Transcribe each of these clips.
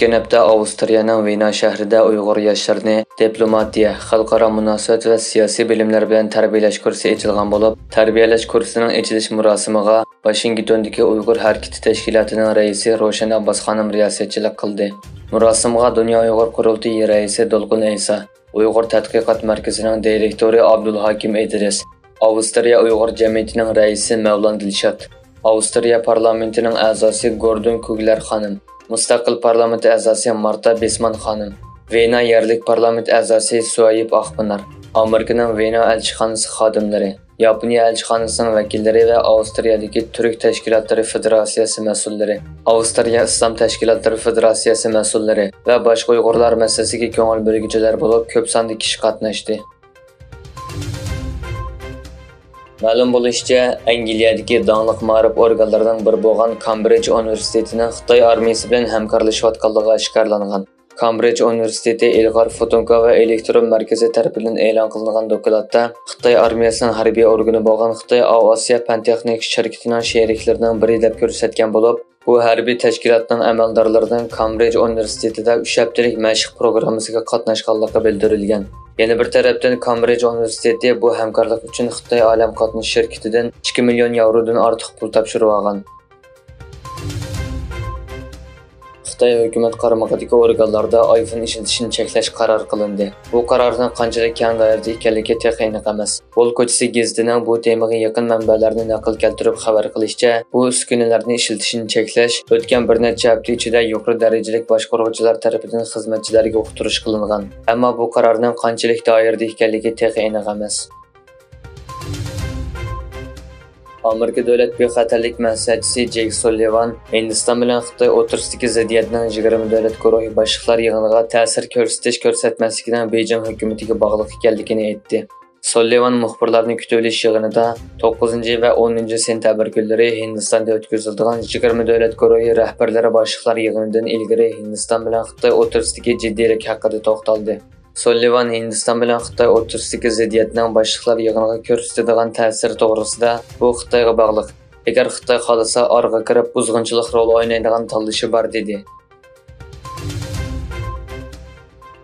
O'tgan hafta Avstriyaning Vena shahrida Uyg'ur yoshlarini diplomatiya, xalqaro munosabat va siyosiy bilimlar bilan tarbiyalash kursi ochilgan bo'lib, tarbiyalash kursining ochilish murosimiga Washingtondagi Uyg'ur harakati tashkilotining raisi Roshan Abbas xonim riyosatchilik qildi. Murosimga Dunyo Uyg'ur qurultiyi raisi Dolqun Aysa, Uyg'ur tadqiqot markazining direktori Abdulhakim Idris, Avstriya Uyg'ur jamiyatining raisi Mavlon Dilshod, Avstriya parlamentining a'zosi Gordon Kugler xonim, Mustaqil parlament a'zosi Marta Besman xonim, Vena yerlik parlament a'zosi Suayib Axpinar, Amerikaning Vena elchixonasi xodimlari, Yaponiya elchixonasining vakillari va Avstriyadagi Turk tashkilotlari federatsiyasi mas'ullari, Avstriya islom tashkilotlari federatsiyasi mas'ullari va boshqa Uyg'urlar masalasiga ko'ngil bo'lguvchilar bo'lib ko'p sonli kishi qatnashdi. Ma'lum bo'lishicha, Angliyadagi donliq ma'rif organlaridan biri bo'lgan Cambridge universitetining Xitoy armiyasi bilan hamkorlashayotganligi oshkorlangan. Cambridge universiteti ilg'or fotonka va elektron markazi tarafidan e'lon qilingan dokladda Xitoy armiyasining harbiy organi bo'lgan Xitoy Osiyo fan-texnik shirkatining sheriklarining biri deb ko'rsatgan bo'lib, bu harbiy tashkilotning amaldorlarining Cambridge universitetida 3 haftalik mashq programmasiga qatnashganligi bildirilgan. Yana bir tarafdan Cambridge universiteti bu hamkorlik uchun Xitoy olam qatnash shirkatidan 2 million yevrodan ortiq pul topshirib olgan. Xitoy hukumat qaramog'idagi organlarda iPhone ishlatishni cheklash qaror qilindi. Bu qarorning qanchalik keng doirada ekanligi aniq emas. Vol ko'chasi gazetining bu temaga yaqin manbalarni naql keltirib xabar qilishicha, bu uskunalarni ishlatishni cheklash o'tgan bir necha hafta ichida yuqori darajalik boshqaruvchilar tomonidan xizmatchilarga uqtirish qilingan. Ammo bu qarorning qanchalik doirada ekanligi aniq emas. Amerika davlat bexatarlik maslahatchisi Jake Sullivan Hindiston bilan Xitoy o'rtasidagi ziddiyatning 20 davlat guruhi boshliqlar yig'iniga ta'sir ko'rsatmasligining Beijing hukumatiga bog'liq ekanligini aytdi. Sullivan muxbirlarning kutilish yig'inida 9 va 10 sentabr kunlari Hindistonda o'tkaziladigan 20 davlat guruhi rahbarlari boshliqlar yig'inidan ilgari Hindiston bilan Xitoy o'rtasidagi jiddiylik haqida to'xtaldi. Sullivan Hindiston bilan Xitoy o'rtasidagi ziddiyatning boshliqlar yig'iniga ko'rsatadigan ta'sir to'g'risida bu Xitoyga bog'liq. Agar Xitoy xolasa orqa kirib buzg'unchilik rol o'ynaydigan tanlashi bor dedi.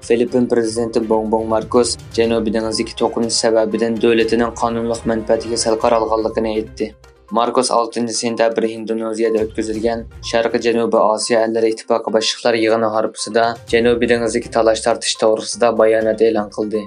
Filippin prezidenti Bongbong Marcos Janubiy dengizdagi to'qinish sababidan davlatining qonunliq manfaatiga salqar olganligini aytdi. Marcos 6 sentabr Indoneziyada o'tkazilgan Sharqiy Janubiy Osiyo ellari ittifoqi boshliqlar yig'ini harfisida Janubiy dengizidagi talash tortish to'g'risida bayonot e'lon qildi.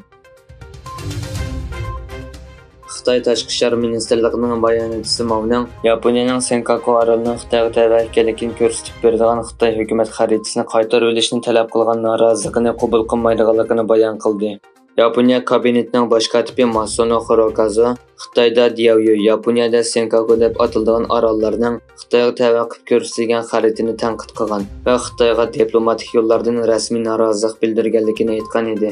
Xitoy Tashqi ishlar ministrligining bayonotchisi Mavning Yaponiyaning Senkaku orolining Xitoyga tava ekanligini ko'rsatib beradigan Xitoy hukumat xaritasini qaytarib olishni talab qilgan noroziligini qabul qilmaydiganligini bayon qildi. Yaponiya kabinetining bosh kotibi Masuno Hirokazu Xitoyda Diaoyu, Yaponiyada Senkaku deb ataladigan orollarning Xitoyga tava qilib ko'rsatilgan xaritini tanqid qilgan va Xitoyga diplomatik yo'llardan rasmiy norozilik bildirganligini aytgan edi.